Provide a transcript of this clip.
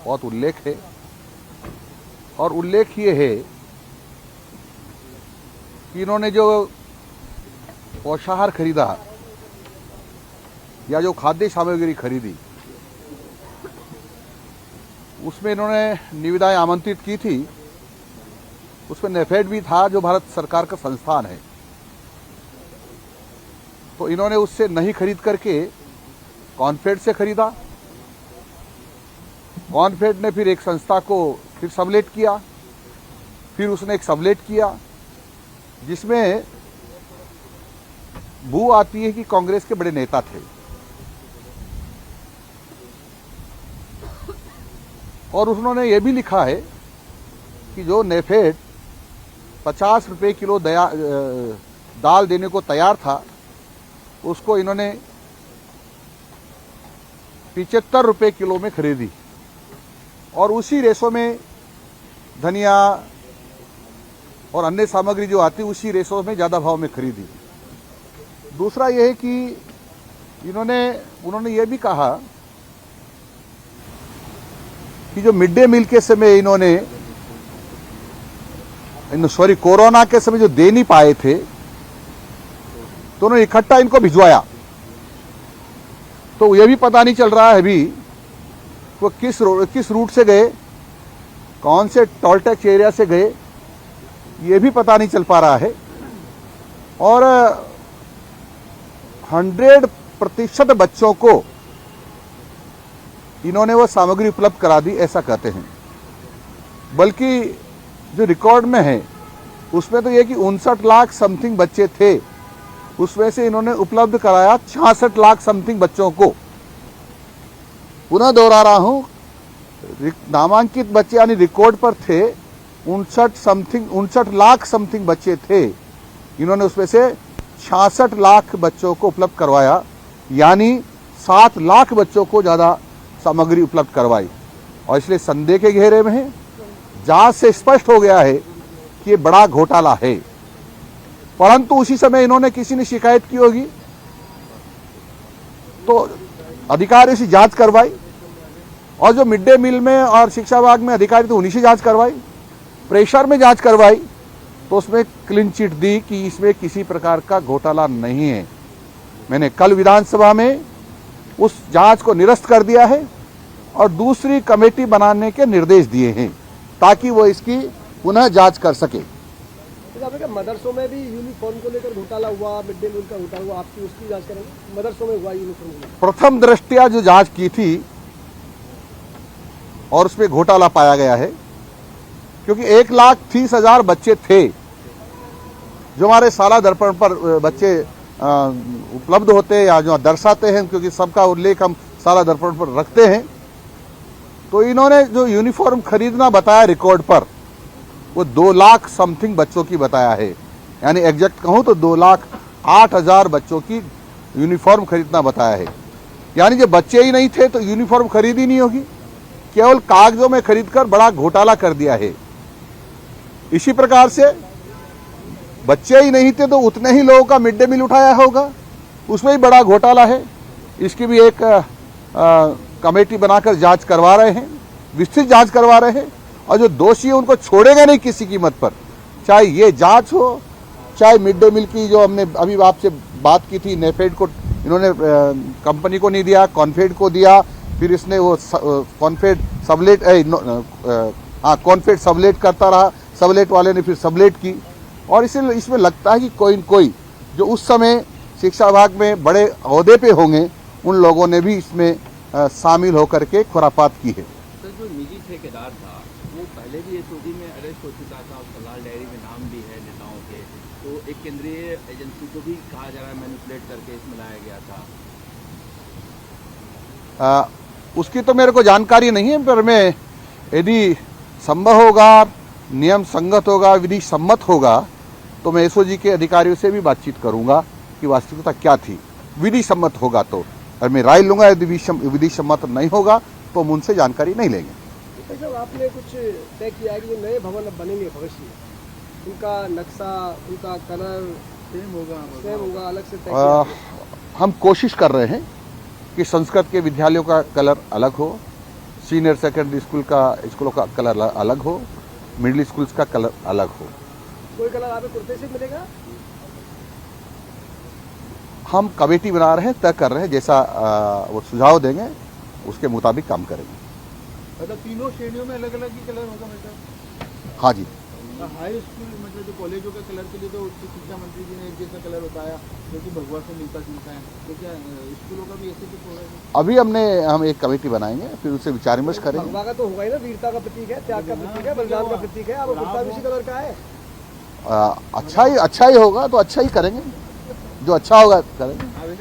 बहुत उल्लेख है, और उल्लेख ये है कि इन्होंने जो पोषाहार खरीदा या जो खाद्य सामग्री खरीदी, उसमें इन्होंने निविदाएं आमंत्रित की थी। उसमें नेफेड भी था, जो भारत सरकार का संस्थान है। तो इन्होंने उससे नहीं खरीद करके कॉनफेड से खरीदा। कॉनफेड ने फिर एक संस्था को फिर सबलेट किया, फिर उसने एक सबलेट किया जिसमें बू आती है कि कांग्रेस के बड़े नेता थे। और उन्होंने ये भी लिखा है कि जो नेफेड 50 रुपये किलो दाल देने को तैयार था, उसको इन्होंने 75 रुपये किलो में खरीदी, और उसी रेशो में धनिया और अन्य सामग्री जो आती उसी रेशो में ज़्यादा भाव में खरीदी। दूसरा यह है कि उन्होंने ये भी कहा कि जो मिड डे मील के समय कोरोना के समय जो दे नहीं पाए थे, तो उन्होंने इकट्ठा इनको भिजवाया। तो ये भी पता नहीं चल रहा है अभी वो किस रूट से गए, कौन से टोल टैक्स एरिया से गए, ये भी पता नहीं चल पा रहा है। और 100% बच्चों को इन्होंने वो सामग्री उपलब्ध करा दी, ऐसा कहते हैं। बल्कि जो रिकॉर्ड में है उसमें तो ये कि 59 लाख समथिंग बच्चे थे, उसमें से इन्होंने उपलब्ध कराया 66 लाख समथिंग बच्चों को। पुनः दोहरा रहा हूं, नामांकित बच्चे यानी रिकॉर्ड पर थे 59 लाख समथिंग बच्चे थे, इन्होंने उसमें से 66 लाख बच्चों को उपलब्ध करवाया, यानी 7 लाख बच्चों को ज़्यादा सामग्री उपलब्ध करवाई। और इसलिए संदेह के घेरे में है। जांच से स्पष्ट हो गया है कि ये बड़ा घोटाला है, परंतु उसी समय इन्होंने किसी ने शिकायत की होगी तो अधिकारी से जांच करवाई, और जो मिड डे मील में और शिक्षा विभाग में अधिकारी थे उन्हीं से जांच करवाई, प्रेशर में जांच करवाई, तो उसमें क्लीन चिट दी कि इसमें किसी प्रकार का घोटाला नहीं है। मैंने कल विधानसभा में उस जांच को निरस्त कर दिया है और दूसरी कमेटी बनाने के निर्देश दिए हैं ताकि वो इसकी पुनः जांच कर सके। मदरसों में भी यूनिफॉर्म को लेकर घोटाला हुआ, मिड डे मील का घोटाला हुआ, आपकी उसकी जांच करेंगे? मदरसों में हुआ यूनिफॉर्म? प्रथम दृष्टया जो जांच की थी और उसमें घोटाला पाया गया है, क्योंकि 1,30,000 बच्चे थे जो हमारे साला दर्पण पर बच्चे उपलब्ध होते हैं या जो दर्शाते हैं, क्योंकि सबका उल्लेख हम साला दर्पण पर रखते हैं। तो इन्होंने जो यूनिफॉर्म खरीदना बताया रिकॉर्ड पर, वो 2 लाख समथिंग बच्चों की बताया है, यानी एग्जैक्ट कहूँ तो 2,08,000 बच्चों की यूनिफॉर्म खरीदना बताया है। यानी जब बच्चे ही नहीं थे तो यूनिफॉर्म खरीदी नहीं होगी, केवल कागजों में खरीदकर बड़ा घोटाला कर दिया है। इसी प्रकार से बच्चे ही नहीं थे तो उतने ही लोगों का मिड डे मील उठाया होगा, उसमें ही बड़ा घोटाला है। इसकी भी एक कमेटी बनाकर जांच करवा रहे हैं, विस्तृत जांच करवा रहे हैं, और जो दोषी है उनको छोड़ेंगे नहीं किसी कीमत पर, चाहे ये जांच हो, चाहे मिड डे मील की जो हमने अभी आपसे बात की थी, नेफेड को इन्होंने कंपनी को नहीं दिया, कॉनफेड को दिया, फिर इसने वो कॉनफेड सबलेट करता रहा, सबलेट वाले ने फिर सबलेट की। और इसमें लगता है कि कोई न कोई जो उस समय शिक्षा विभाग में बड़े ओहदे पे होंगे, उन लोगों ने भी इसमें शामिल होकर के खुरापात की है। सर, जो निजी ठेकेदार था वो पहले भी एसओडी में अरेस्ट हो चुका था, उसका लाल डायरी में नाम भी है नेताओं के, तो एक केंद्रीय एजेंसी को भी कहा जा रहा है मैनिपुलेट करके इसमें लाया गया था। उसकी तो मेरे को जानकारी नहीं है, पर मैं यदि संभव होगा, नियम संगत होगा, विधि सम्मत होगा, तो मैं एसओजी के अधिकारियों से भी बातचीत करूंगा कि वास्तविकता क्या थी। विधि सम्मत होगा तो और मैं राय लूंगा, यदि विधि सम्मत नहीं होगा तो हम उनसे जानकारी नहीं लेंगे। जब आपने कुछ तय किया है कि जो नए भवन अब बनेंगे भविष्य में, उनका नक्शा, उनका कलर सेम होगा, अलग से तय हम कोशिश कर रहे हैं कि संस्कृत के विद्यालयों का कलर अलग हो, सीनियर सेकेंडरी स्कूलों का कलर अलग हो, मिडिल स्कूल्स का कलर अलग हो। कोई कलर आपको कुर्ते से मिलेगा? हम कमेटी बना रहे हैं, तय कर रहे हैं, जैसा वो सुझाव देंगे उसके मुताबिक काम करेंगे। मतलब तीनों श्रेणियों में अलग अलग ही कलर होगा मतलब? हाँ जी। हाई स्कूल मतलब जो कॉलेजों के कलर के लिए तो उच्च शिक्षा मंत्री जी ने एक जैसा कलर बताया जो कि भगवा से मिलता जुलता है, तो क्या स्कूलों का भी ऐसे कुछ होगा? अभी हम एक कमेटी बनाएंगे, फिर उससे विचार विमर्श करेंगे। भगवा का तो होगा ही ना, वीरता का प्रतीक है, त्याग का प्रतीक है, बलिदान का प्रतीक है। अब कुर्ता भी इसी कलर का है। अच्छा ही होगा तो अच्छा ही करेंगे, जो अच्छा होगा करेंगे।